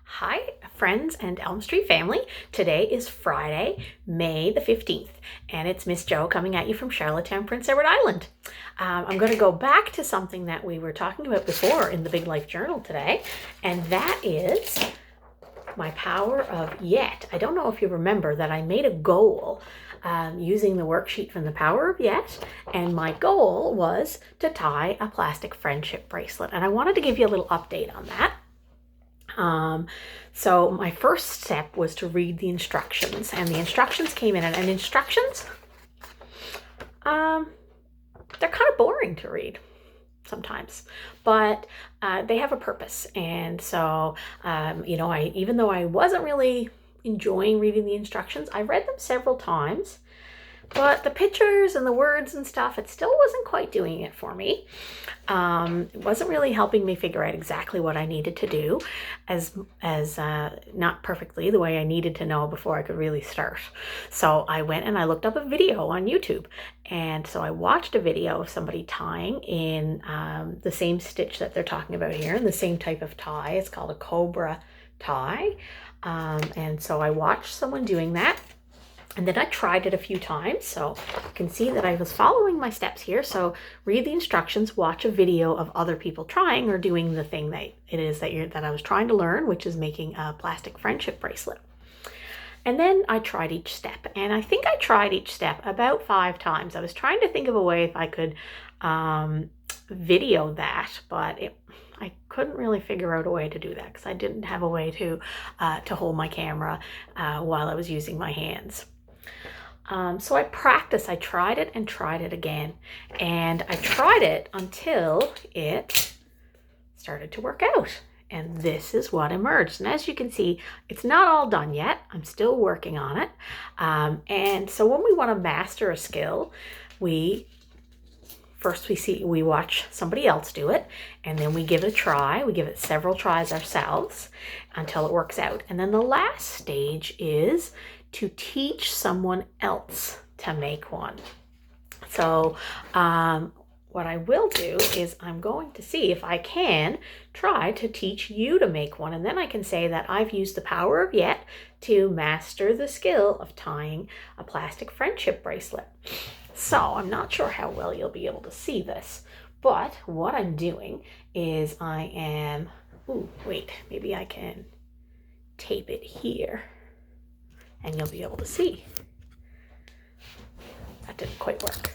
Hi, friends and Elm Street family. Today is Friday, May the 15th, and it's Miss Jo coming at you from Charlottetown, Prince Edward Island. I'm going to go back to something that we were talking about before in the Big Life Journal today, and that is my power of yet. I don't know if you remember that I made a goal using the worksheet from the Power of Yet, and my goal was to tie a plastic friendship bracelet, and I wanted to give you a little update on that. So my first step was to read the instructions, and the instructions came in, and instructions, they're kind of boring to read sometimes, but they have a purpose. And so, even though I wasn't really enjoying reading the instructions, I read them several times, but the pictures and the words and stuff, it still wasn't quite doing it for me. It wasn't really helping me figure out exactly what I needed to do, as not perfectly the way I needed to know before I could really start. So I went and I looked up a video on YouTube, and so I watched a video of somebody tying in the same stitch that they're talking about here, and the same type of tie. It's called a cobra tie, and so I watched someone doing that. And then I tried it a few times, so you can see that I was following my steps here. So read the instructions, watch a video of other people trying or doing the thing that it is that I was trying to learn, which is making a plastic friendship bracelet. And then I tried each step, and I think I tried each step about 5 times. I was trying to think of a way if I could video that, but I couldn't really figure out a way to do that because I didn't have a way to hold my camera while I was using my hands. So I practiced. I tried it and tried it again, and I tried it until it started to work out, and this is what emerged. And as you can see, it's not all done yet. I'm still working on it. And so when we want to master a skill, we watch somebody else do it, and then we give it a try. We give it several tries ourselves until it works out. And then the last stage is to teach someone else to make one. So what I will do is I'm going to see if I can try to teach you to make one, and then I can say that I've used the Power of Yet to master the skill of tying a plastic friendship bracelet. So I'm not sure how well you'll be able to see this, but what I'm doing is maybe I can tape it here, and you'll be able to see. That didn't quite work.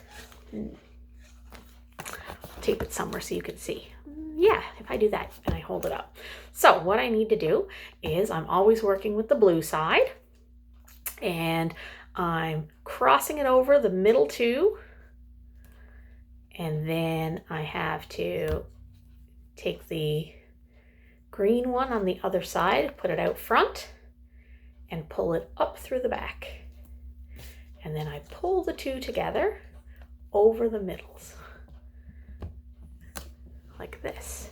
I'll tape it somewhere so you can see. Yeah, if I do that and I hold it up. So what I need to do is I'm always working with the blue side, and I'm crossing it over the middle two, and then I have to take the green one on the other side, put it out front, and pull it up through the back. And then I pull the two together over the middles like this,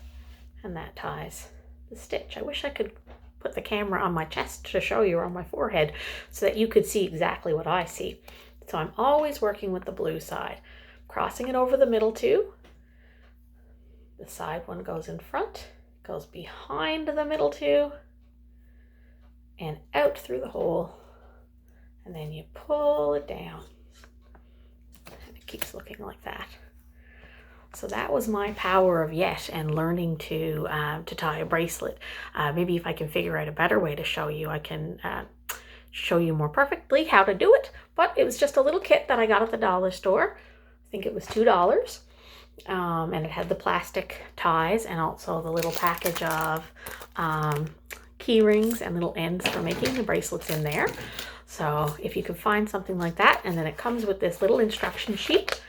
and that ties the stitch. I wish I could put the camera on my chest to show you, or on my forehead, so that you could see exactly what I see. So I'm always working with the blue side, crossing it over the middle two. The side one goes in front, goes behind the middle two, and out through the hole, and then you pull it down, and it keeps looking like that. So that was my Power of Yet and learning to tie a bracelet. Maybe if I can figure out a better way to show you, I can show you more perfectly how to do it. But it was just a little kit that I got at the dollar store. I think it was $2. And it had the plastic ties and also the little package of key rings and little ends for making the bracelets in there. So if you can find something like that, and then it comes with this little instruction sheet.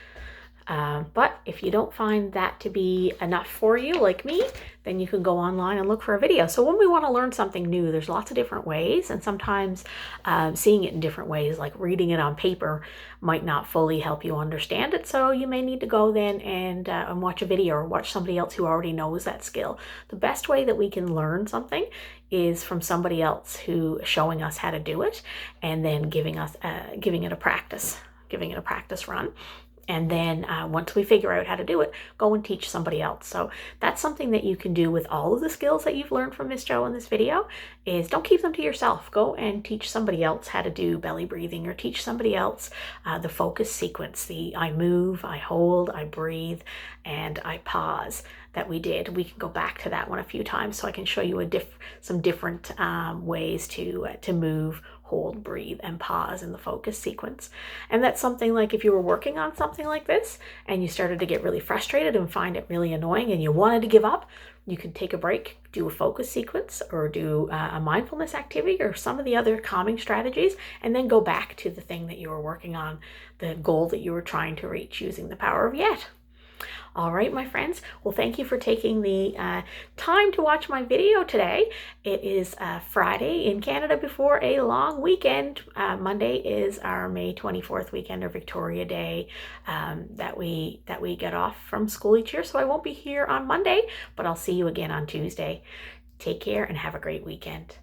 But if you don't find that to be enough for you, like me, then you can go online and look for a video. So when we want to learn something new, there's lots of different ways, and sometimes seeing it in different ways, like reading it on paper, might not fully help you understand it. So you may need to go then and watch a video, or watch somebody else who already knows that skill. The best way that we can learn something is from somebody else who is showing us how to do it, and then giving it a practice run. And then once we figure out how to do it, go and teach somebody else. So that's something that you can do with all of the skills that you've learned from Miss Jo in this video, is don't keep them to yourself. Go and teach somebody else how to do belly breathing, or teach somebody else the focus sequence, the I move, I hold, I breathe, and I pause that we did. We can go back to that one a few times so I can show you some different ways to move, hold, breathe, and pause in the focus sequence. And that's something like if you were working on something like this and you started to get really frustrated and find it really annoying and you wanted to give up, you could take a break, do a focus sequence, or do a mindfulness activity or some of the other calming strategies, and then go back to the thing that you were working on, the goal that you were trying to reach, using the power of yet. All right, my friends. Well, thank you for taking the time to watch my video today. It is Friday in Canada before a long weekend. Monday is our May 24th weekend, or Victoria Day, that we get off from school each year. So I won't be here on Monday, but I'll see you again on Tuesday. Take care and have a great weekend.